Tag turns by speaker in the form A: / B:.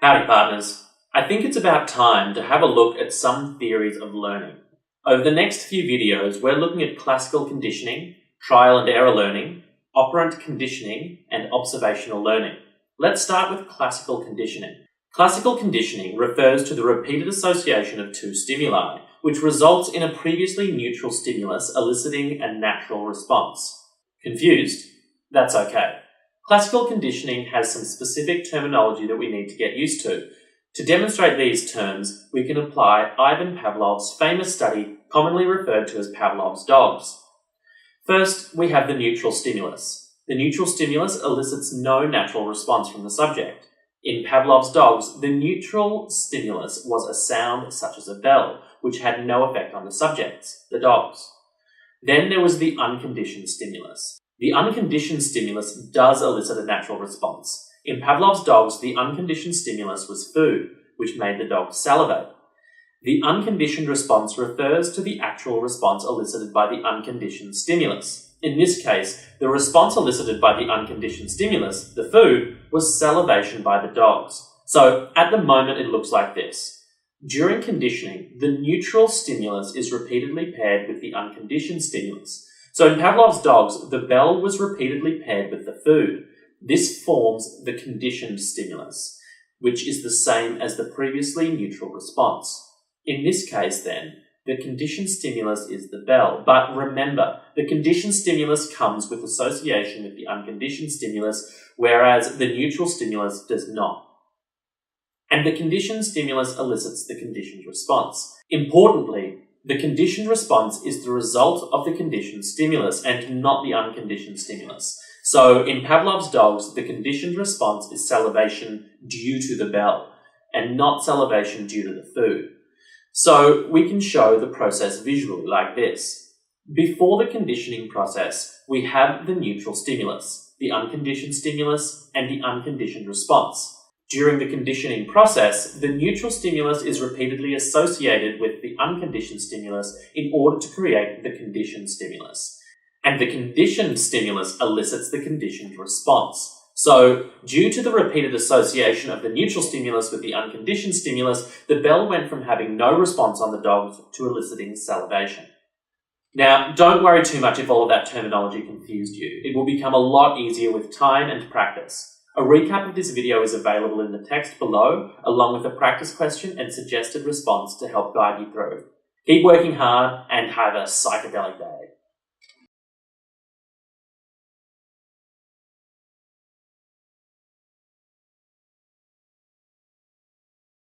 A: Howdy partners. I think it's about time to have a look at some theories of learning. Over the next few videos, we're looking at classical conditioning, trial and error learning, operant conditioning, and observational learning. Let's start with classical conditioning. Classical conditioning refers to the repeated association of two stimuli, which results in a previously neutral stimulus eliciting a natural response. Confused? That's okay. Classical conditioning has some specific terminology that we need to get used to. To demonstrate these terms, we can apply Ivan Pavlov's famous study, commonly referred to as Pavlov's dogs. First, we have the neutral stimulus. The neutral stimulus elicits no natural response from the subject. In Pavlov's dogs, the neutral stimulus was a sound such as a bell, which had no effect on the subjects, the dogs. Then there was the unconditioned stimulus. The unconditioned stimulus does elicit a natural response. In Pavlov's dogs, the unconditioned stimulus was food, which made the dogs salivate. The unconditioned response refers to the actual response elicited by the unconditioned stimulus. In this case, the response elicited by the unconditioned stimulus, the food, was salivation by the dogs. So, at the moment, it looks like this. During conditioning, the neutral stimulus is repeatedly paired with the unconditioned stimulus. So in Pavlov's dogs, the bell was repeatedly paired with the food. This forms the conditioned stimulus, which is the same as the previously neutral response. In this case, then, the conditioned stimulus is the bell. But remember, the conditioned stimulus comes with association with the unconditioned stimulus, whereas the neutral stimulus does not. And the conditioned stimulus elicits the conditioned response. Importantly, the conditioned response is the result of the conditioned stimulus and not the unconditioned stimulus. So in Pavlov's dogs, the conditioned response is salivation due to the bell and not salivation due to the food. So we can show the process visually like this. Before the conditioning process, we have the neutral stimulus, the unconditioned stimulus, and the unconditioned response. During the conditioning process, the neutral stimulus is repeatedly associated with the unconditioned stimulus in order to create the conditioned stimulus. And the conditioned stimulus elicits the conditioned response. So, due to the repeated association of the neutral stimulus with the unconditioned stimulus, the bell went from having no response on the dogs to eliciting salivation. Now, don't worry too much if all of that terminology confused you. It will become a lot easier with time and practice. A recap of this video is available in the text below, along with a practice question and suggested response to help guide you through. Keep working hard and have a psychedelic day.